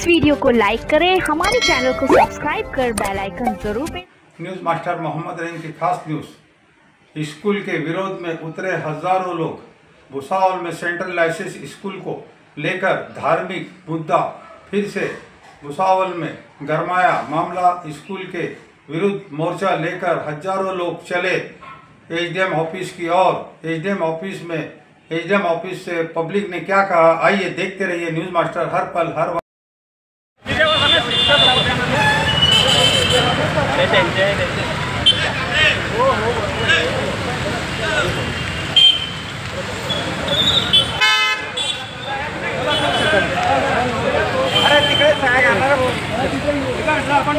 इस video को like करें, हमारे चैनल को सब्सक्राइब कर बेल आइकन जरूर press. News master Mohammad Rahim की खास न्यूज़। स्कूल के विरोध में उतरे हजारों लोग। भुसावल में सेंट्रल लाइसेंस स्कूल को लेकर धार्मिक मुद्दा फिर से भुसावल में गरमाया मामला। स्कूल के विरुद्ध मोर्चा लेकर हजारों लोग चले एसडीएम ऑफिस की ओर। एसडीएम ऑफिस से पब्लिक ने क्या कहा, आइए देखते रहिए न्यूज़ मास्टर हर पल हर वक्त। अरे तिकडे आपण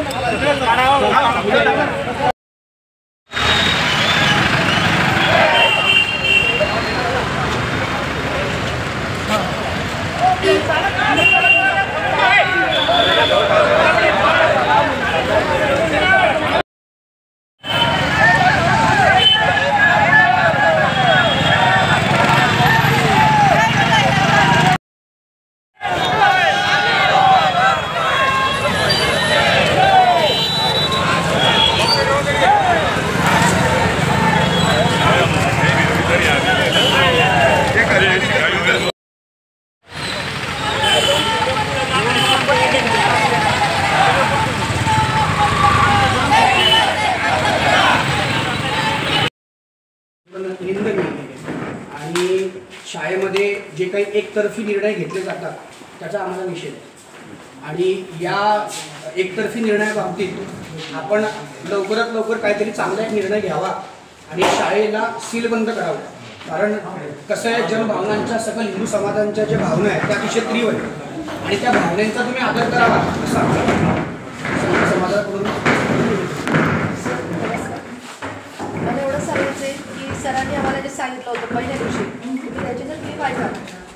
आणि शाळेमध्ये जे काही एकतर्फी निर्णय घेतले जातात त्याचा आम्हाला निषेध आहे। आणि या एकतर्फी निर्णयाबाबतीत आपण लवकरात लवकर काहीतरी चांगला एक निर्णय घ्यावा आणि शाळेला सीलबंद करावं। कारण कसं आहे, जनभावनांच्या सकल हिंदू समाजांच्या ज्या भावना आहेत त्या अतिशय तीव्र आहेत आणि त्या भावनांचा तुम्ही आदर करावा असं आपलं समाजाकडून सरांनी आम्हाला जे सांगितलं होतं पहिल्या दिवशी की त्याची जर फी पाहिजे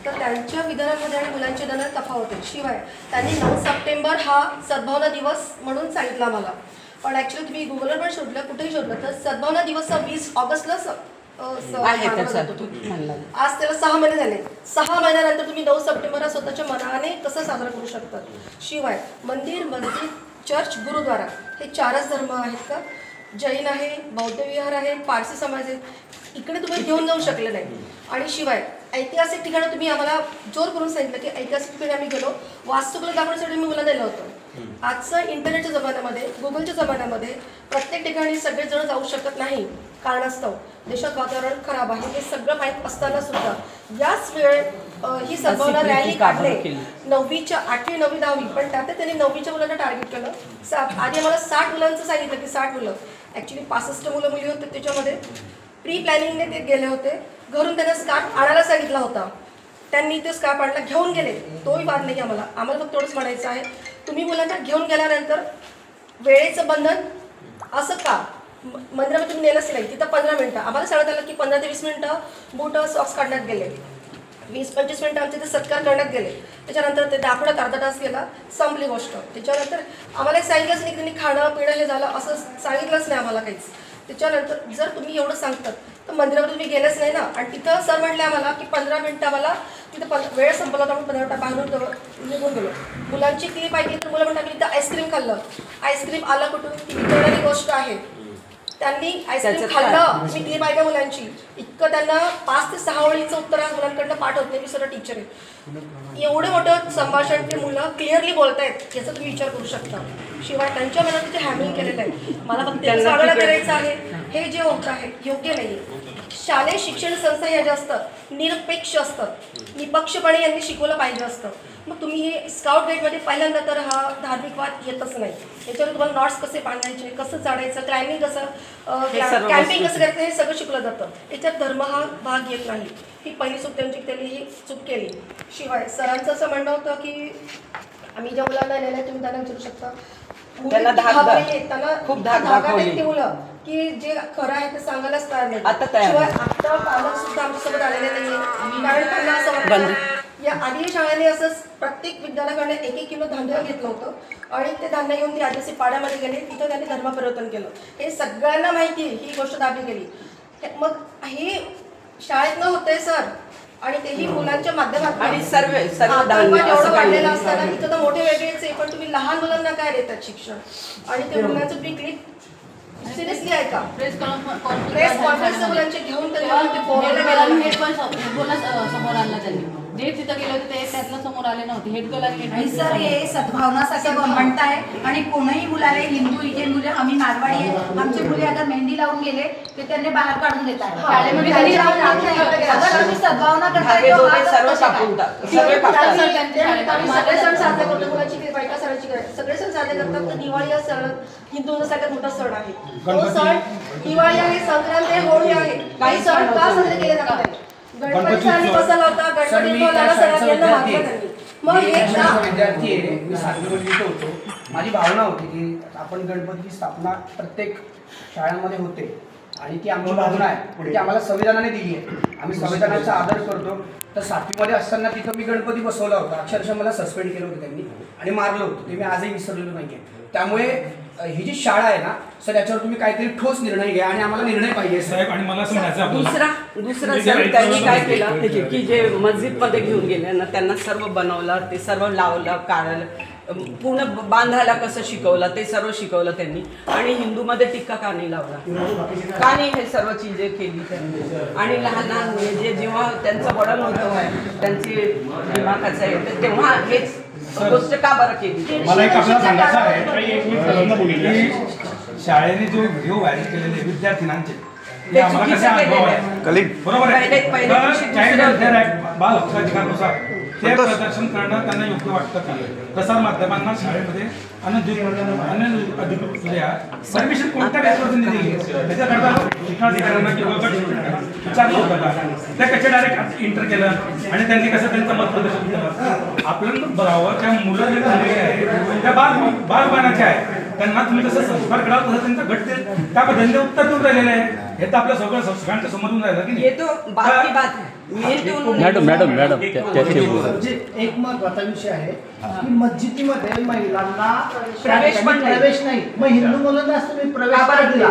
तर त्यांच्या विधानामध्ये आणि मुलांच्या विधानात तफावत आहे। शिवाय त्यांनी 9 सप्टेंबर हा सद्भावना दिवस म्हणून सांगितला आम्हाला, पण ॲक्च्युली तुम्ही गुगलवर पण शोधलं, कुठेही शोधलं तर सद्भावना दिवस 20 ऑगस्टला आज त्याला 6 महिने झाले। 6 महिन्यानंतर तुम्ही 9 सप्टेंबर हा स्वतःच्या मनाने कसं साजरा करू शकतात। शिवाय मंदिर, मस्जिद, चर्च, गुरुद्वारा हे 4च धर्म आहेत का? जैन आहे, बौद्ध विहार आहे, पारसी समाज आहे, इकडे तुम्ही घेऊन जाऊ शकले नाही। आणि शिवाय ऐतिहासिक ठिकाणं तुम्ही आम्हाला जोर करून सांगितलं की ऐतिहासिक ठिकाणी आम्ही गेलो, वास्तुकला दाखवण्यासाठी मी मुलांना दिलं होतं। आजचं इंटरनेटच्या जमान्यामध्ये, गुगलच्या जमान्यामध्ये प्रत्येक ठिकाणी सगळेजण जाऊ शकत नाही कारणास्तव देशात वातावरण खराब आहे हे सगळं माहीत असताना सुद्धा याच वेळेत ही सद्भावना रॅली काढले 9वीच्या 8वी 9वी 10वी, पण त्यात त्यांनी 9वीच्या मुलांना टार्गेट केलं। आधी आम्हाला 60 मुलांचं सांगितलं की 60 मुलं, ॲक्च्युली 65 मुलं मुली होते। त्याच्यामध्ये प्री प्लॅनिंगने ते गेले होते, घरून त्यांना स्कार्फ आणायला सांगितला होता, त्यांनी ते स्कार्फ आणला, घेऊन गेले, तोही वाद नाही आम्हाला फक्त एवढंच म्हणायचं आहे, तुम्ही मुलांना घेऊन गेल्यानंतर वेळेचं बंधन असं का मंदिरामध्ये तुम्ही नेलंच नाही, तिथं 15 मिनिटं आम्हाला सांगण्यात आलं की 15 ते 20 मिनिटं बूट सॉक्स काढण्यात गेले, 20-25 मिनिटं आमचे ते सत्कार करण्यात गेले, त्याच्यानंतर ते दाखवण्यात अर्धा तास गेला, संपली गोष्ट। त्याच्यानंतर आम्हाला सांगितलंच नाही, त्यांनी खाणं पिणं हे झालं असं सांगितलंच नाही आम्हाला काहीच। त्याच्यानंतर जर तुम्ही एवढं सांगतात तर मंदिरामध्ये तुम्ही गेलेच नाही ना। आणि तिथं सर म्हटले आम्हाला की 15 मिनिटं आम्हाला तिथं वेळ संपला होता, म्हणून 15 मिनिटं बाहेरून निघून गेलो। मुलांची क्लिप ऐकली तर मुलं म्हणतात तिथं आईस्क्रीम खाल्लं, आईस्क्रीम आलं कुठून ती विचारणारी गोष्ट आहे। त्यांनी आईस्क्रीम खाल्लं, मी क्लिप ऐका मुलांची, इतकं त्यांना 5 ते 6 ओळीचं उत्तर आज मुलांकडनं पाठ होत नाही, मी सर टीचर आहे। एवढं मोठं संभाषण ते मुलं क्लिअरली बोलतायत याचा तुम्ही विचार करू शकता। शिवाय त्यांच्या मनात तिथे हॅमिंग केलेलं आहे, मला फक्त सादर करायचं आहे, हे जे होत आहे योग्य नाही आहे। शालेय शिक्षण संस्था या जास्त निरपेक्ष असतात, निपक्षपणे यांनी शिकवलं पाहिजे असतं। मग तुम्ही हे स्काउट गाईडमध्ये पहिल्यांदा तर हा धार्मिक वाद येतच नाही, याच्यावर तुम्हाला नॉट्स कसे बांधायचे, कसं चढायचं, क्लाइम्बिंग कसं, कॅम्पिंग कसं करायचं हे सगळं शिकलं जातं, याच्यात धर्म हा भाग येत नाही। ही पहिली चूक त्यांनी ही चूक केली। शिवाय सरांचं असं म्हणणं होतं की आम्ही ज्या मुलांना नेलं तुम्ही त्यांना विचारू शकता, त्यांना खूप धागा देते मुलं की जे खरं आहे ते सांगायलाच तयार नाही। शिवाय आता पालक सुद्धा आमच्यासोबत आलेले नाहीये, कारण त्यांना असं वाटतं या आदिवासी शाळेने असंच प्रत्येक विद्यालयाकडे 1-1 किलो धान्य घेतलं होतं आणि ते धान्य घेऊन ती आदिवासी पाड्यामध्ये गेले, तिथं त्यांनी धर्मपरिवर्तन केलं। हे सगळ्यांना माहिती, ही गोष्ट दाबली गेली। मग हे शाळेत न होतंय सर, आणि तेही मुलांच्या माध्यमातून आणि सर्व आपण धान्य एवढं असं काही वाढलेलं नाही. असताना इथं तर मोठे वेगळेच आहे, पण तुम्ही लहान मुलांना काय देतात शिक्षण आणि ते मुलांचं तुम्ही क्लिक सिरियसली आहे का? प्रेस कॉन्फरन्स मुलांचे घेऊन त्यांना बोलायला गेलं हेड पण समोर आणला त्यांनी. जे तिथं गेले होते ते त्यातलं समोर आले नव्हते. हेड गर्ल आणि आणि सर हे सद्भावनासाठी म्हणताय आणि कोणीही मुलाला हिंदू इंडियन मुले आम्ही मारवाडी आहे आमचे मुले अगर मेहंदी लावून गेले ते त्यांनी बाहेर काढून देतात शाळेमध्ये मेहंदी लावून लावून अगर आम्ही सद्भावना करताय धागे तो दोघे हा सर्व कसा काय? कापून सगळे सगळे सण साजरे करतो मुलाची बायका सणाची सगळे सण साजरे करतात. तर दिवाळी हा सण हिंदूंचा सगळ्यात मोठा सण आहे. तो सण दिवाळी आहे, संक्रांत आहे, होळी आहे. काही सण का साजरे केले जात नाही? गणपतीचा आणि बसवला होता, गणपती सगळ्यांना मारलं त्यांनी. मग हे का? विद्यार्थी आहे, मी सातवीमध्ये होतो. माझी भावना होती की आपण गणपतीची स्थापना प्रत्येक शाळांमध्ये होते आणि ती आमची भावना आहे ती आम्हाला संविधानाने दिली आहे. आम्ही संविधानाचा आदर करतो. तर सातवीमध्ये असताना तिथं मी गणपती बसवला होता. अक्षरशः मला सस्पेंड केलं होतं त्यांनी आणि मारलं होतं. ते मी आजही विसरलेलो नाही आहे. त्यामुळे ही जी शाळा आहे ना सर याच्यावर तुम्ही काहीतरी ठोस निर्णय घ्या आणि आम्हाला निर्णय पाहिजे साहेब. आणि मला असं म्हणायचं दुसरं सर त्यांनी काय केलं की जे मस्जिदमध्ये घेऊन गेले ना त्यांना सर्व बनवलं, ते सर्व लावलं, काढलं, पूर्ण बांधायला कसं शिकवलं ते सर्व शिकवलं त्यांनी. आणि हिंदूमध्ये टिक्का का नाही लावला, का नाही हे सर्व चीजे केली त्यांनी. आणि लहान लहान म्हणजे जेव्हा त्यांचं वडण होतं त्यांची दिमागाचं आहे तर तेव्हा हेच गोष्ट का बरं केली. मला एक आपल्याला सांगायचं आहे की शाळेने जो व्हिडिओ व्हायरल केलेले विद्यार्थ्यांचे ते आम्हाला कसे अनुभव आहे बरोबर आहे. चाइल्ड वेलफेअर ऍक्ट बाल हक्क अधिकारानुसार ते प्रदर्शन करणं त्यांना योग्य वाटतं का? प्रसार माध्यमांना शाळेमध्ये परमिशन कोणत्या बेसवर दिली त्याच्याकरता शिक्षणाधिकाऱ्यांना किंवा विचारलं होतं का? त्या कसे डायरेक्ट इंटर केलं आणि त्यांनी कसं त्यांचं मत प्रदर्शन केलं? आपल्याला बघावं त्या मुलं जे झालेले आहेत त्या बालपणाचे आहे त्यांना तुम्ही कसं संस्कार कराल तसं त्यांचं घडते त्या पद्धतीने उत्तर देऊन राहिलेलं आहे. हे तर आपल्या सगळ्यांच्या समोरून राहिलं की ये तो बात की बात है. मॅडम एक महत्वाचा विषय आहे की मस्जिदीमध्ये महिलांना प्रवेश नाही. मग हिंदू मुलांना तुम्ही प्रवेश दिला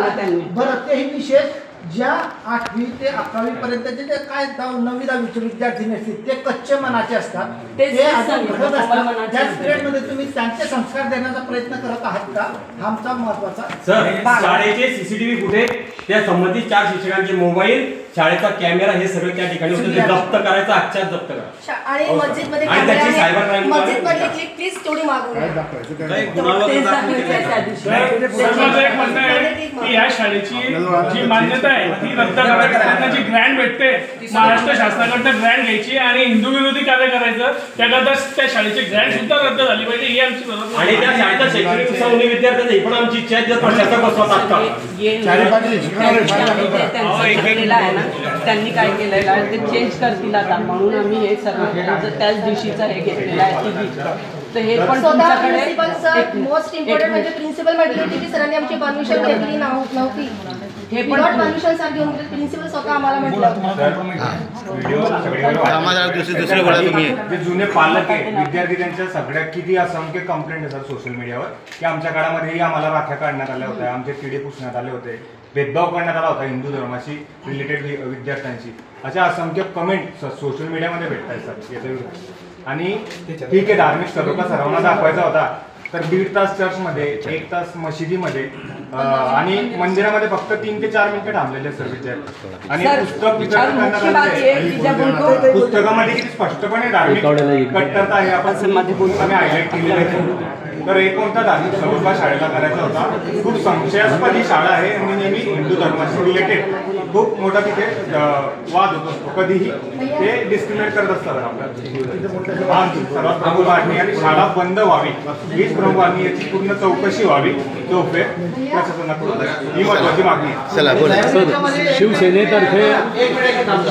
बरं. तेही विशेष ज्या 8वी ते 11वी पर्यंतचे जे काय 9वी 10वीचे विद्यार्थी असतील ते कच्चे मनाचे असतात. ते अजून घडत असतात. त्याच पिरियडमध्ये तुम्ही त्यांचे संस्कार देण्याचा प्रयत्न करत आहात का? हा आमचा महत्वाचा सर शाळेचे सीसीटीव्ही फुटेज त्या संबंधित 4 शिक्षकांचे मोबाईल शाळेचा कॅमेरा हे सगळं त्या ठिकाणी होतं ते जप्त करायचं आजच्याच जप्त करा. आणि मस्जिदमध्ये मस्जिदमध्ये क्लिक प्लीज तेवढी मागवली. या शाळेची जी मान्यता आहे ती रद्द करायची. त्यांना जी ग्रँड भेटते महाराष्ट्र शासनाकडनं ग्रँड घ्यायची आणि हिंदू विरोधी कार्य करायचं त्याकरता त्या शाळेची ग्रँड सुद्धा रद्द झाली पाहिजे ही आमची आणि त्या शाळेचा शैक्षणिक उत्सव विद्यार्थ्यांची ही पण आमची इच्छा आहे जर प्रशासक बसवतात का त्यांनी काय केलेलं आहे ते चेंज करतील आता म्हणून आम्ही हे सर्व त्याच दिवशीचं हे घेतलेलं आहे. तर हे पण तुमच्याकडे मोस्ट इम्पॉर्टंट म्हणजे प्रिन्सिपल म्हटली होती की सरांनी आमची परमिशन घेतली नव्हती. हे पण परमिशन साठी घेऊन प्रिन्सिपल स्वतः आम्हाला म्हटलं. जे जुने पालक आहे विद्यार्थी त्यांच्या सगळ्या किती असंख्य कंप्लेंट आहे सर सोशल मीडियावर की आमच्या काळामध्येही आम्हाला राख्या काढण्यात आल्या होत्या, आमचे किडे पुसण्यात आले होते, भेदभाव करण्यात आला होता हिंदू धर्माशी रिलेटेड विद्यार्थ्यांशी. अशा असंख्य कमेंट सोशल मीडियामध्ये भेटत आहेत सर याच्या विरुद्ध. आणि ठीक आहे धार्मिक स्थळ का सर्वांना दाखवायचा होता तर 1.5 तास चर्चमध्ये 1 तास मशिदीमध्ये आणि मंदिरामध्ये फक्त 3 ते 4 मिनिटं थांबलेले सर विद्यार्थी. आणि पुस्तकामध्ये किती स्पष्टपणे धार्मिक कट्टरता आहे आपण आम्ही हायलाईट केलेलं आहे. तर एक कोणता धार्मिक स्वरूपा शाळेला करायचा होता. खूप संशयास्पद ही शाळा आहे आणि नेहमी हिंदू धर्माशी रिलेटेड खूप मोठा तिथे वाद होत असतो. कधीही ते डिस्क्रिमिनेट करत असतात आपल्या सर्वात प्रमुख मागणी आणि शाळा बंद व्हावी हीच प्रमुख मागणी. याची पूर्ण चौकशी व्हावी चौफे प्रशासनाकडून ही महत्वाची मागणी आहे.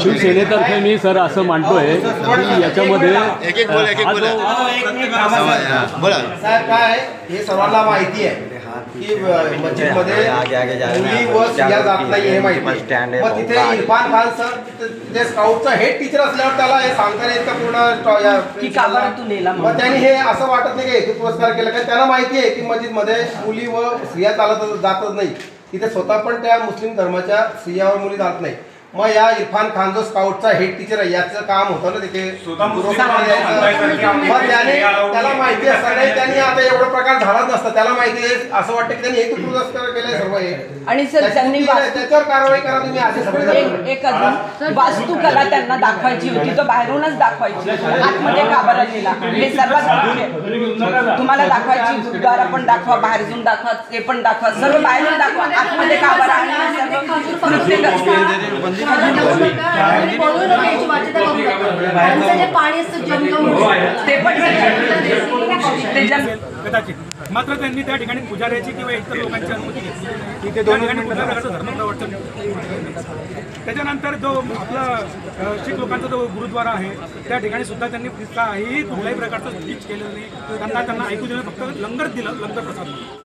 शिवसेनेतर्फे मी सर असं मांडतोय की याच्यामध्ये काय हे सर्वांना माहिती आहे की मस्जिदमध्ये मुली व स्त्रिया जात नाही हे माहिती. मग तिथे इरफान खान सर ते स्काउटचा हेड टीचर असल्यावर त्याला हे सांगता नाही का पूर्ण. मग त्यांनी हे असं वाटत नाही की हेतू पुरस्कार केला कारण त्यांना माहिती आहे की मस्जिदमध्ये मुली व स्त्रिया जातच नाही. तिथे स्वतः पण त्या मुस्लिम धर्माच्या स्त्रिया व मुली जात नाही. मग या इरफान खान जो स्काउटचा हेड टीचर आहे याचं काम होतं ना तिथे मग त्याला माहिती असतं नाही, त्यांनी आता एवढा प्रकार झालाच नसता, त्याला माहिती आहे, असं वाटतं की त्यांनी हेतुपूर्वक केलंय सर्व हे. आणि सर त्यांनी त्याच्यावर कारवाई करा तुम्ही असे सगळे. एक अजून वास्तुकला त्यांना दाखवायची होती, तो बाहेरूनच दाखवायची, आतमध्ये का बरं नेला हे सर्वात मुख्य. तुम्हाला दाखवायची, गुरुद्वारा पण दाखवा, बाहेर जाऊन दाखवा, ते पण दाखवा, सर्व बाहेरून दाखवा, आतमध्ये का बरं आणि सर्व कृत्य करा. पाणी असतं जमजम ते पण कदाचित. मात्र त्यांनी त्या ठिकाणी पुजाऱ्याची किंवा इतर लोकांची अनुमती घेतली की ते दोन ठिकाणी पुजाऱ्याचं धर्मप्रवर्तन. त्याच्यानंतर जो आपला शीख लोकांचा जो गुरुद्वारा आहे त्या ठिकाणी सुद्धा त्यांनी काहीही कुठल्याही प्रकारचं स्पीच केलेलं नाही. त्यांना ऐकू दिलं, फक्त लंगर दिलं, लंगर प्रसाद.